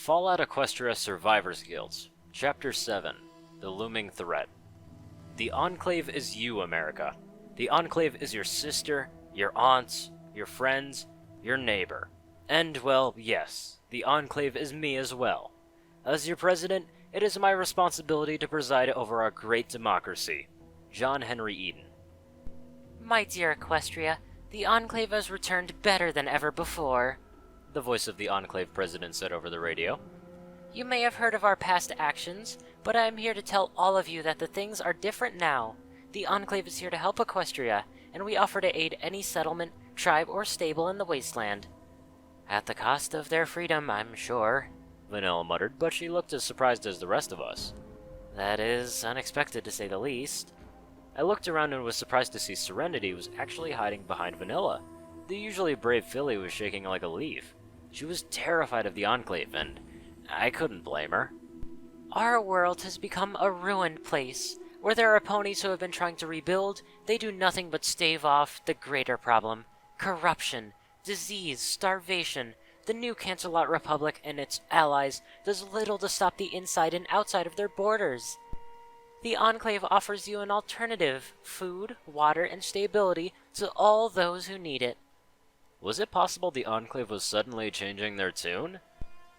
Fallout Equestria Survivors Guilds, Chapter 7, The Looming Threat. The Enclave is you, America. The Enclave is your sister, your aunts, your friends, your neighbor. And, well, yes, the Enclave is me as well. As your president, it is my responsibility to preside over our great democracy. John Henry Eden. My dear Equestria, the Enclave has returned better than ever before, The voice of the Enclave president said over the radio. You may have heard of our past actions, but I am here to tell all of you that the things are different now. The Enclave is here to help Equestria, and we offer to aid any settlement, tribe, or stable in the wasteland. At the cost of their freedom, I'm sure, Vanilla muttered, but she looked as surprised as the rest of us. That is unexpected to say the least. I looked around and was surprised to see Serenity was actually hiding behind Vanilla. The usually brave filly was shaking like a leaf. She was terrified of the Enclave, and I couldn't blame her. Our world has become a ruined place. Where there are ponies who have been trying to rebuild, they do nothing but stave off the greater problem. Corruption, disease, starvation. The new Cancelot Republic and its allies does little to stop the inside and outside of their borders. The Enclave offers you an alternative, food, water, and stability to all those who need it. Was it possible the Enclave was suddenly changing their tune?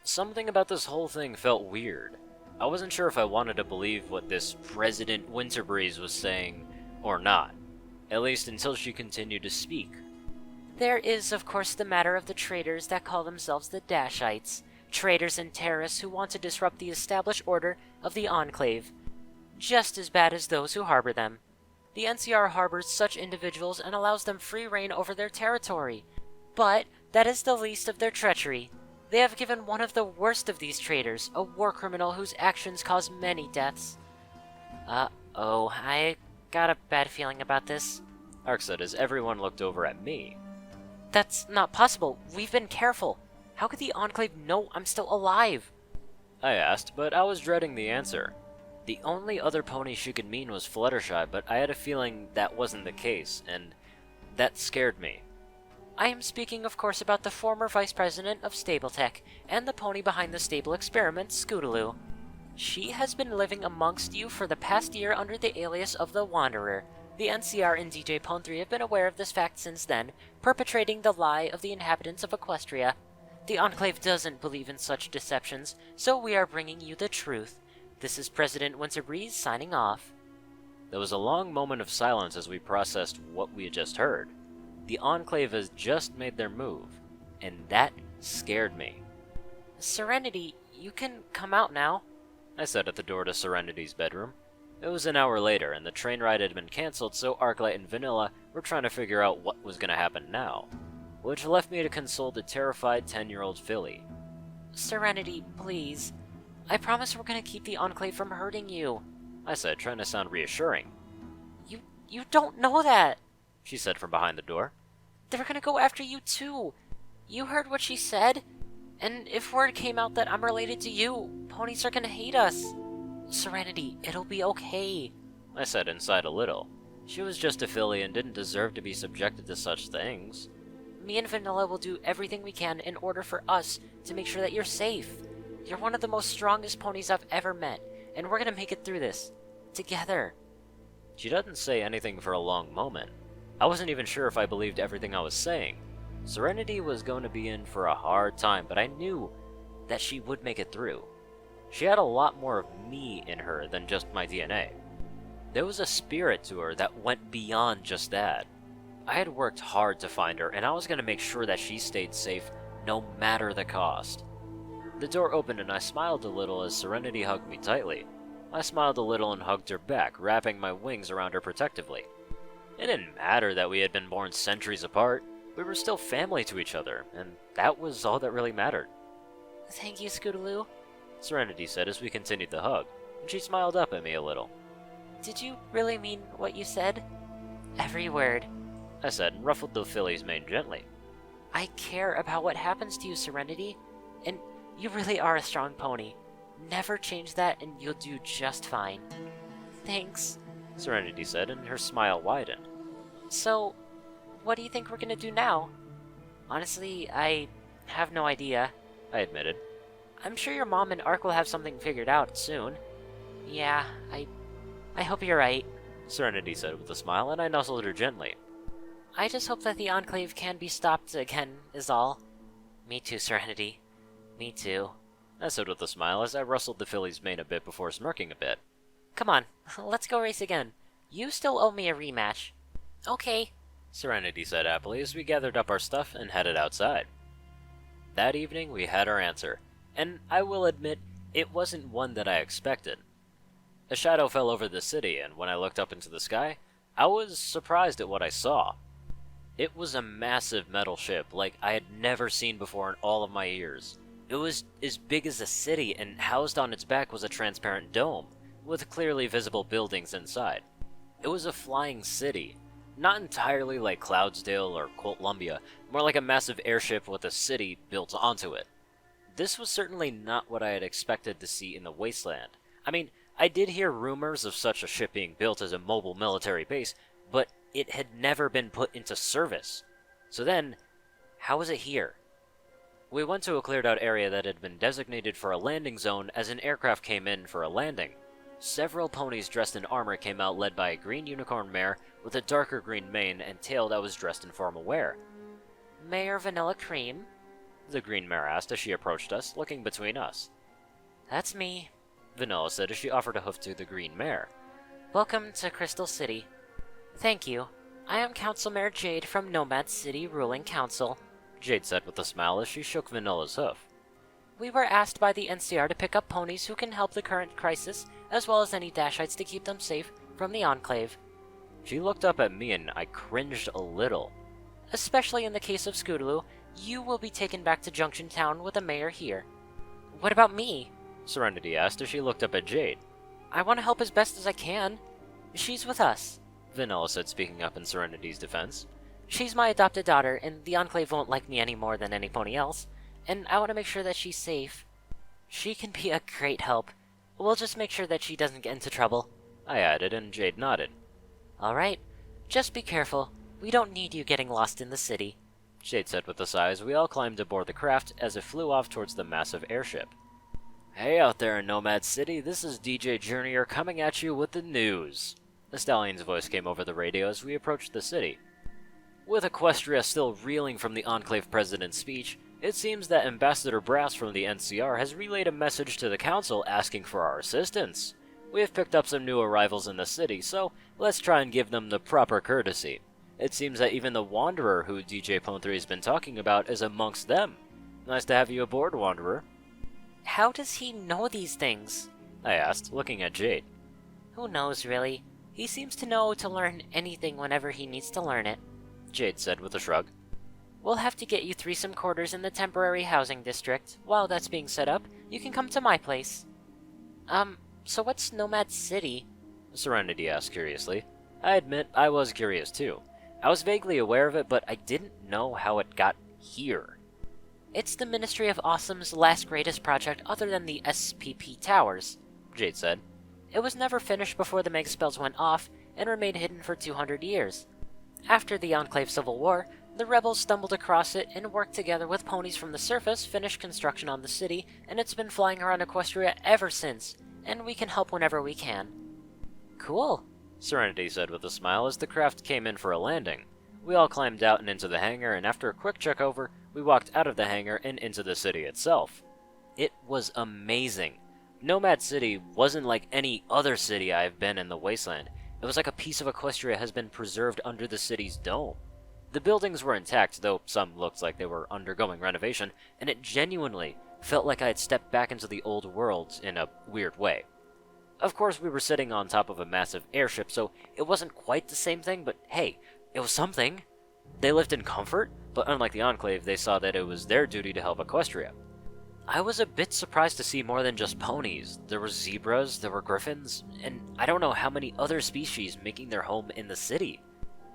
Something about this whole thing felt weird. I wasn't sure if I wanted to believe what this President Winterbreeze was saying or not, at least until she continued to speak. There is, of course, the matter of the traitors that call themselves the Dashites, traitors and terrorists who want to disrupt the established order of the Enclave, just as bad as those who harbor them. The NCR harbors such individuals and allows them free reign over their territory. But that is the least of their treachery. They have given one of the worst of these traitors, a war criminal whose actions cause many deaths. Uh-oh, I got a bad feeling about this, Ark said as everyone looked over at me. That's not possible. We've been careful. How could the Enclave know I'm still alive? I asked, but I was dreading the answer. The only other pony she could mean was Fluttershy, but I had a feeling that wasn't the case, and that scared me. I am speaking, of course, about the former Vice President of Stabletech, and the pony behind the stable experiment, Scootaloo. She has been living amongst you for the past year under the alias of the Wanderer. The NCR and DJ Pone3 have been aware of this fact since then, perpetrating the lie of the inhabitants of Equestria. The Enclave doesn't believe in such deceptions, so we are bringing you the truth. This is President Winterbreeze signing off. There was a long moment of silence as we processed what we had just heard. The Enclave has just made their move, and that scared me. Serenity, you can come out now, I said at the door to Serenity's bedroom. It was an hour later, and the train ride had been cancelled, so Arclight and Vanilla were trying to figure out what was going to happen now, which left me to console the terrified 10-year-old filly. Serenity, please. I promise we're going to keep the Enclave from hurting you, I said, trying to sound reassuring. You don't know that, she said from behind the door. They're gonna go after you too. You heard what she said? And if word came out that I'm related to you, ponies are gonna hate us. Serenity, it'll be okay, I said inside a little. She was just a filly and didn't deserve to be subjected to such things. Me and Vanilla will do everything we can in order for us to make sure that you're safe. You're one of the most strongest ponies I've ever met, and we're gonna make it through this. Together. She didn't say anything for a long moment. I wasn't even sure if I believed everything I was saying. Serenity was going to be in for a hard time, but I knew that she would make it through. She had a lot more of me in her than just my DNA. There was a spirit to her that went beyond just that. I had worked hard to find her, and I was going to make sure that she stayed safe no matter the cost. The door opened and I smiled a little as Serenity hugged me tightly. I smiled a little and hugged her back, wrapping my wings around her protectively. It didn't matter that we had been born centuries apart. We were still family to each other, and that was all that really mattered. Thank you, Scootaloo, Serenity said as we continued the hug, and she smiled up at me a little. Did you really mean what you said? Every word, I said, and ruffled the filly's mane gently. I care about what happens to you, Serenity, and you really are a strong pony. Never change that and you'll do just fine. Thanks, Serenity said, and her smile widened. So, what do you think we're gonna do now? Honestly, I have no idea, I admitted. I'm sure your mom and Ark will have something figured out soon. Yeah, I hope you're right. Serenity said with a smile, and I nuzzled her gently. I just hope that the Enclave can be stopped again, is all. Me too, Serenity. Me too. I said with a smile as I rustled the filly's mane a bit before smirking a bit. Come on, let's go race again. You still owe me a rematch. Okay, Serenity said happily as we gathered up our stuff and headed outside. That evening we had our answer, and I will admit it wasn't one that I expected. A shadow fell over the city, and when I looked up into the sky, I was surprised at what I saw. It was a massive metal ship like I had never seen before in all of my years. It was as big as a city, and housed on its back was a transparent dome, with clearly visible buildings inside. It was a flying city, not entirely like Cloudsdale or Columbia, more like a massive airship with a city built onto it. This was certainly not what I had expected to see in the wasteland. I mean, I did hear rumors of such a ship being built as a mobile military base, but it had never been put into service. So then, how was it here? We went to a cleared out area that had been designated for a landing zone as an aircraft came in for a landing. Several ponies dressed in armor came out, led by a green unicorn mare with a darker green mane and tail that was dressed in formal wear. Mayor Vanilla Cream? The green mare asked as she approached us, looking between us. That's me. Vanilla said as she offered a hoof to the green mare. Welcome to Crystal City. Thank you. I am Council Mayor Jade from Nomad City Ruling Council, Jade said with a smile as she shook Vanilla's hoof. We were asked by the NCR to pick up ponies who can help the current crisis, as well as any Dashites to keep them safe from the Enclave. She looked up at me and I cringed a little. Especially in the case of Scootaloo, you will be taken back to Junction Town with the mayor here. What about me? Serenity asked as she looked up at Jade. I want to help as best as I can. She's with us, Vanilla said, speaking up in Serenity's defense. She's my adopted daughter, and the Enclave won't like me any more than any pony else, and I want to make sure that she's safe. She can be a great help. We'll just make sure that she doesn't get into trouble, I added, and Jade nodded. Alright, just be careful. We don't need you getting lost in the city, Jade said with a sigh as we all climbed aboard the craft as it flew off towards the massive airship. Hey out there in Nomad City, this is DJ Journeyer coming at you with the news. The stallion's voice came over the radio as we approached the city. With Equestria still reeling from the Enclave president's speech, it seems that Ambassador Brass from the NCR has relayed a message to the council asking for our assistance. We have picked up some new arrivals in the city, so let's try and give them the proper courtesy. It seems that even the Wanderer who DJ Pone3 has been talking about is amongst them. Nice to have you aboard, Wanderer. How does he know these things? I asked, looking at Jade. Who knows, really? He seems to know to learn anything whenever he needs to learn it, Jade said with a shrug. We'll have to get you threesome quarters in the temporary housing district. While that's being set up, you can come to my place. So what's Nomad City? Serenity asked curiously. I admit I was curious too. I was vaguely aware of it, but I didn't know how it got here. It's the Ministry of Awesome's last greatest project other than the SPP Towers, Jade said. It was never finished before the mega spells went off and remained hidden for 200 years. After the Enclave Civil War, the rebels stumbled across it and worked together with ponies from the surface, finished construction on the city, and it's been flying around Equestria ever since, and we can help whenever we can. Cool, Serenity said with a smile as the craft came in for a landing. We all climbed out and into the hangar, and after a quick check over, we walked out of the hangar and into the city itself. It was amazing. Nomad City wasn't like any other city I've been in the wasteland. It was like a piece of Equestria has been preserved under the city's dome. The buildings were intact, though some looked like they were undergoing renovation, and it genuinely felt like I had stepped back into the old world in a weird way. Of course, we were sitting on top of a massive airship, so it wasn't quite the same thing, but hey, it was something. They lived in comfort, but unlike the Enclave, they saw that it was their duty to help Equestria. I was a bit surprised to see more than just ponies. There were zebras, there were griffins, and I don't know how many other species making their home in the city.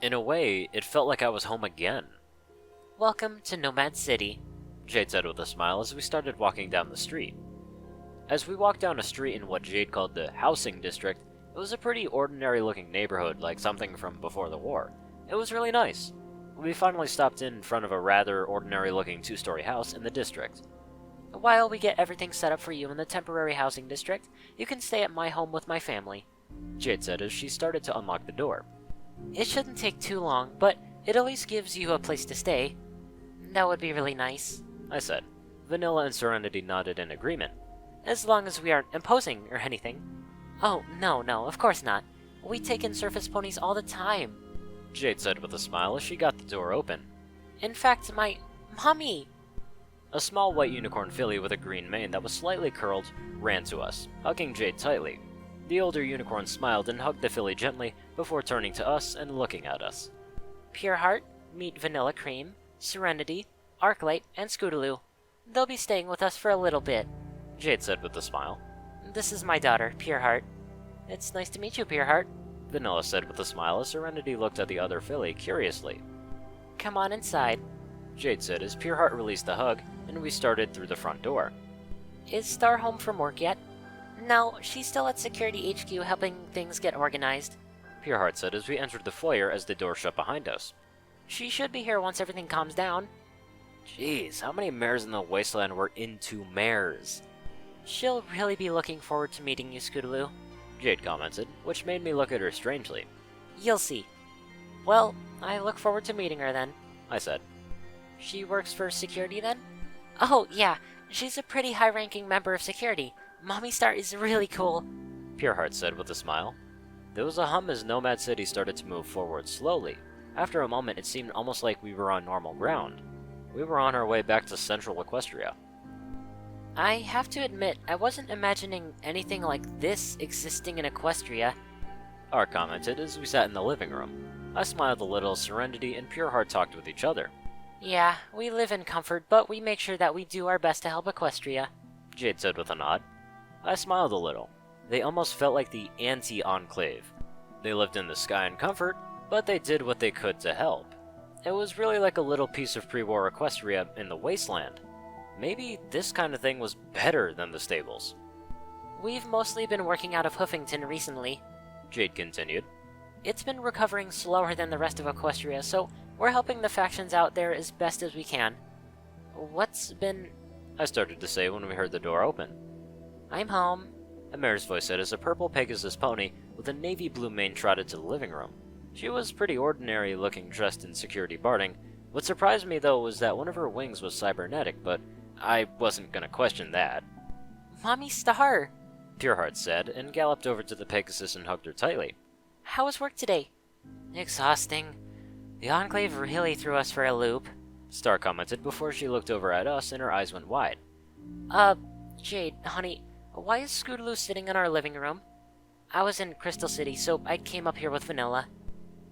In a way, it felt like I was home again. Welcome to Nomad City, Jade said with a smile as we started walking down the street. As we walked down a street in what Jade called the housing district, it was a pretty ordinary looking neighborhood, like something from before the war. It was really nice. We finally stopped in front of a rather ordinary looking 2-story house in the district. While we get everything set up for you in the temporary housing district, you can stay at my home with my family," Jade said as she started to unlock the door. "It shouldn't take too long, but it at least gives you a place to stay." "That would be really nice," I said. Vanilla and Serenity nodded in agreement. "as long as we aren't imposing or anything." "Oh, no, of course not. We take in surface ponies all the time." Jade said with a smile as she got the door open. "In fact, my mommy." A small white unicorn filly with a green mane that was slightly curled ran to us, hugging Jade tightly. The older unicorn smiled and hugged the filly gently before turning to us and looking at us. "Pure Heart, meet Vanilla Cream, Serenity, Arclight, and Scootaloo. They'll be staying with us for a little bit," Jade said with a smile. "This is my daughter, Pure Heart." "It's nice to meet you, Pure Heart," Vanilla said with a smile as Serenity looked at the other filly curiously. "Come on inside," Jade said as Pure Heart released the hug, and we started through the front door. "Is Star home from work yet?" "No, she's still at Security HQ helping things get organized," Pure Heart said as we entered the foyer as the door shut behind us. "She should be here once everything calms down." Jeez, how many mares in the wasteland were into mares? "She'll really be looking forward to meeting you, Scootaloo," Jade commented, which made me look at her strangely. "You'll see." "Well, I look forward to meeting her then," I said. "She works for security then?" "Oh, yeah, she's a pretty high-ranking member of security. Mommy Star is really cool," Pure Heart said with a smile. There was a hum as Nomad City started to move forward slowly. After a moment, it seemed almost like we were on normal ground. We were on our way back to Central Equestria. "I have to admit, I wasn't imagining anything like this existing in Equestria." Art commented as we sat in the living room. I smiled a little as Serenity and Pure Heart talked with each other. "Yeah, we live in comfort, but we make sure that we do our best to help Equestria," Jade said with a nod. I smiled a little. They almost felt like the anti-Enclave. They lived in the sky in comfort, but they did what they could to help. It was really like a little piece of pre-war Equestria in the wasteland. Maybe this kind of thing was better than the stables. "We've mostly been working out of Hoofington recently," Jade continued. "It's been recovering slower than the rest of Equestria, so we're helping the factions out there as best as we can." "What's been—" I started to say when we heard the door open. "I'm home," A mare's voice said as a purple Pegasus pony with a navy blue mane trotted to the living room. She was pretty ordinary looking, dressed in security barding. What surprised me though was that one of her wings was cybernetic, but I wasn't gonna question that. "Mommy Star!" Pure Heart said, and galloped over to the Pegasus and hugged her tightly. "How was work today?" "Exhausting. The Enclave really threw us for a loop," Star commented before she looked over at us and her eyes went wide. Jade, honey, why is Scootaloo sitting in our living room?" "I was in Crystal City, so I came up here with Vanilla,"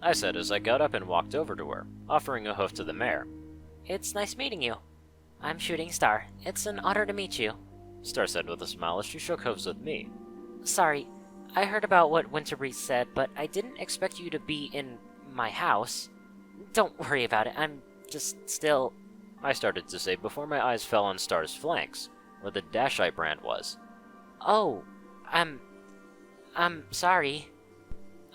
I said as I got up and walked over to her, offering a hoof to the mare. "It's nice meeting you." "I'm Shooting Star. It's an honor to meet you," Star said with a smile as she shook hooves with me. "Sorry, I heard about what Winterbreeze said, but I didn't expect you to be in my house." "Don't worry about it, I'm just still—" I started to say before my eyes fell on Star's flanks, where the Dashite brand was. "Oh, I'm sorry."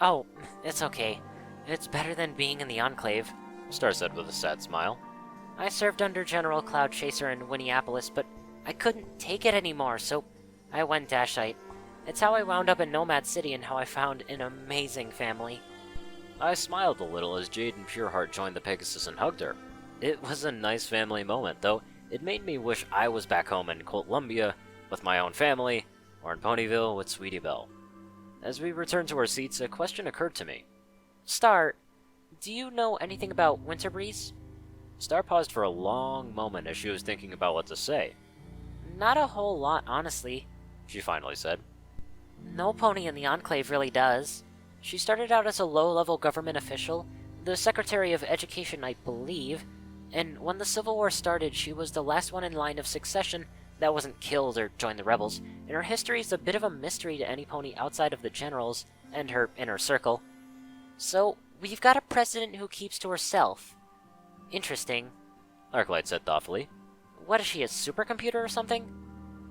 "Oh, it's okay. It's better than being in the Enclave," Star said with a sad smile. "I served under General Cloud Chaser in Winneapolis, but I couldn't take it anymore, so I went Dashite. It's how I wound up in Nomad City and how I found an amazing family." I smiled a little as Jade and Pure Heart joined the Pegasus and hugged her. It was a nice family moment, though it made me wish I was back home in Columbia with my own family, or in Ponyville with Sweetie Belle. As we returned to our seats, a question occurred to me. "Star, do you know anything about Winterbreeze?" Star paused for a long moment as she was thinking about what to say. "Not a whole lot, honestly," she finally said. "No pony in the Enclave really does. She started out as a low-level government official, the Secretary of Education, I believe, and when the Civil War started, she was the last one in line of succession that wasn't killed or joined the rebels, and her history is a bit of a mystery to any pony outside of the generals and her inner circle. So, we've got a president who keeps to herself. Interesting," Arclight said thoughtfully. "What is she, a supercomputer or something?"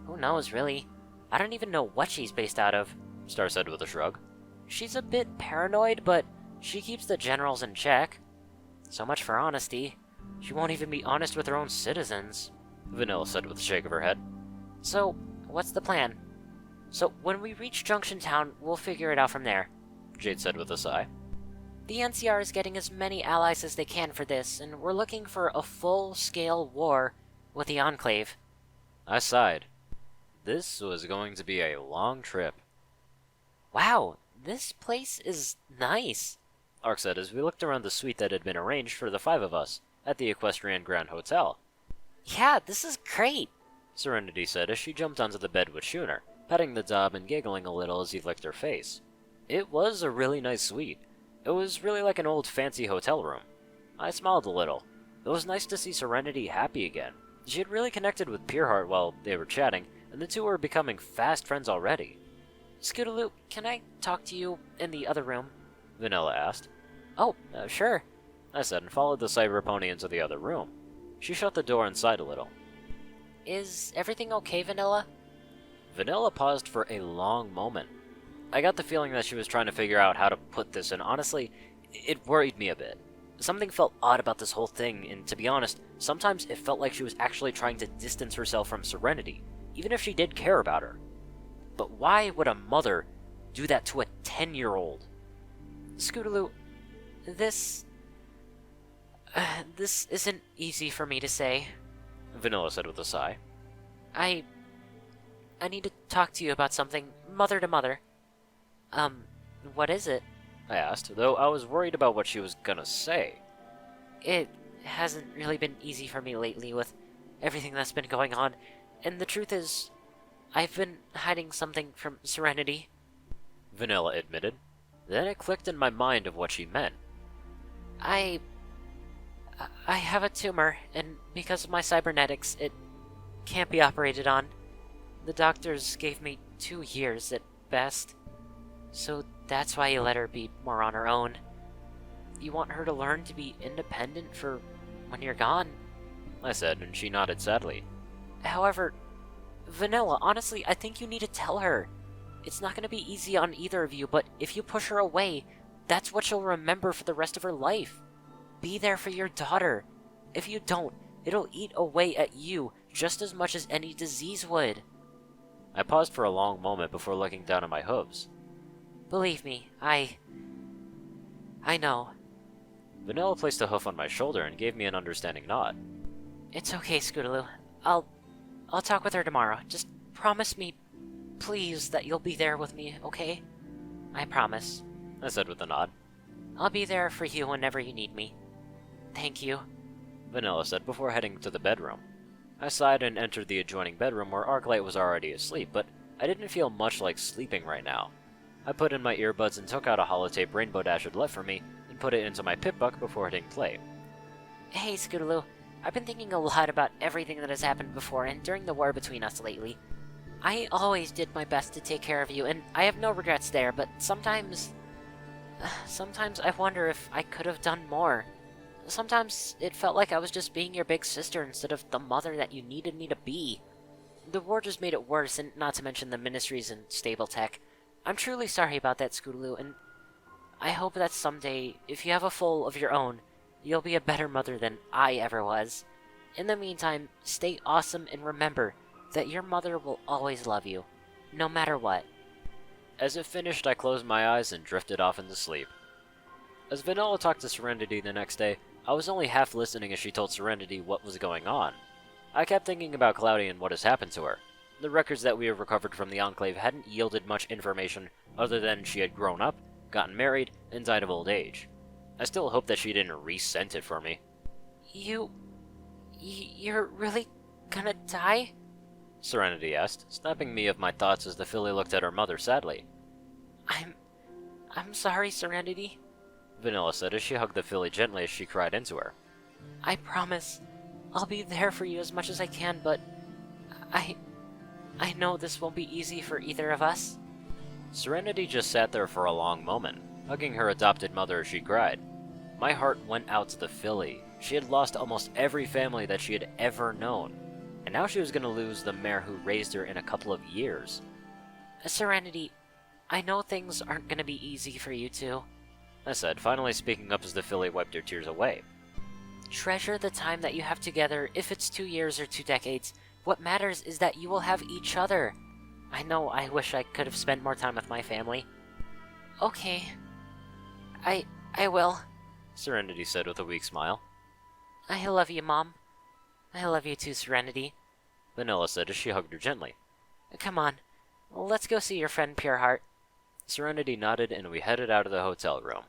"Who knows, really. I don't even know what she's based out of," Star said with a shrug. "She's a bit paranoid, but she keeps the generals in check. So much for honesty. She won't even be honest with her own citizens." Vanilla said with a shake of her head. So, what's the plan? So, when we reach Junction Town, we'll figure it out from there. Jade said with a sigh. The NCR is getting as many allies as they can for this, and we're looking for a full-scale war with the Enclave. I sighed. This was going to be a long trip. Wow, this place is nice, Ark said as we looked around the suite that had been arranged for the 5 of us at the Equestrian Grand Hotel. Yeah, this is great, Serenity said as she jumped onto the bed with Schooner, petting the dog and giggling a little as he licked her face. It was a really nice suite. It was really like an old fancy hotel room. I smiled a little. It was nice to see Serenity happy again. She had really connected with Pierheart while they were chatting, and the two were becoming fast friends already. Scootaloo, can I talk to you in the other room? Vanilla asked. Oh, sure, I said and followed the cyber pony into the other room. She shut the door inside a little. Is everything okay, Vanilla? Vanilla paused for a long moment. I got the feeling that she was trying to figure out how to put this, and honestly, it worried me a bit. Something felt odd about this whole thing, and to be honest, sometimes it felt like she was actually trying to distance herself from Serenity, even if she did care about her. But why would a mother do that to a 10-year-old? Scootaloo, this isn't easy for me to say, Vanilla said with a sigh. I need to talk to you about something, mother to mother. What is it? I asked, though I was worried about what she was gonna say. It hasn't really been easy for me lately with everything that's been going on, and the truth is, I've been hiding something from Serenity. Vanilla admitted. Then it clicked in my mind of what she meant. I have a tumor, and because of my cybernetics, it can't be operated on. The doctors gave me 2 years at best, so that's why you let her be more on her own. You want her to learn to be independent for when you're gone, I said, and she nodded sadly. However, Vanilla, honestly, I think you need to tell her. It's not going to be easy on either of you, but if you push her away, that's what she'll remember for the rest of her life. Be there for your daughter. If you don't, it'll eat away at you just as much as any disease would. I paused for a long moment before looking down at my hooves. Believe me, I know. Vanilla placed a hoof on my shoulder and gave me an understanding nod. It's okay, Scootaloo. I'll talk with her tomorrow. Just promise me, please, that you'll be there with me, okay? I promise. I said with a nod. I'll be there for you whenever you need me. Thank you. Vanilla said before heading to the bedroom. I sighed and entered the adjoining bedroom where Arclight was already asleep, but I didn't feel much like sleeping right now. I put in my earbuds and took out a holotape Rainbow Dash had left for me and put it into my pip-buck before hitting play. Hey, Scootaloo. I've been thinking a lot about everything that has happened before and during the war between us lately. I always did my best to take care of you, and I have no regrets there, but sometimes I wonder if I could have done more. Sometimes it felt like I was just being your big sister instead of the mother that you needed me to be. The war just made it worse, and not to mention the ministries and stable tech. I'm truly sorry about that, Scootaloo, and I hope that someday, if you have a foal of your own, you'll be a better mother than I ever was. In the meantime, stay awesome and remember that your mother will always love you, no matter what. As it finished, I closed my eyes and drifted off into sleep. As Vanilla talked to Serenity the next day, I was only half listening as she told Serenity what was going on. I kept thinking about Cloudy and what has happened to her. The records that we have recovered from the Enclave hadn't yielded much information other than she had grown up, gotten married, and died of old age. I still hope that she didn't resent it for me. You're really gonna die? Serenity asked, snapping me of my thoughts as the filly looked at her mother sadly. I'm sorry, Serenity, Vanilla said as she hugged the filly gently as she cried into her. I promise I'll be there for you as much as I can, but I know this won't be easy for either of us. Serenity just sat there for a long moment, hugging her adopted mother as she cried. My heart went out to the filly. She had lost almost every family that she had ever known, and now she was going to lose the mare who raised her in a couple of years. Serenity, I know things aren't going to be easy for you two, I said, finally speaking up as the filly wiped her tears away. Treasure the time that you have together, if it's 2 years or 2 decades. What matters is that you will have each other. I know I wish I could have spent more time with my family. Okay. I will. Serenity said with a weak smile. I love you, Mom. I love you too, Serenity. Vanilla said as she hugged her gently. Come on. Let's go see your friend Pureheart. Serenity nodded and we headed out of the hotel room.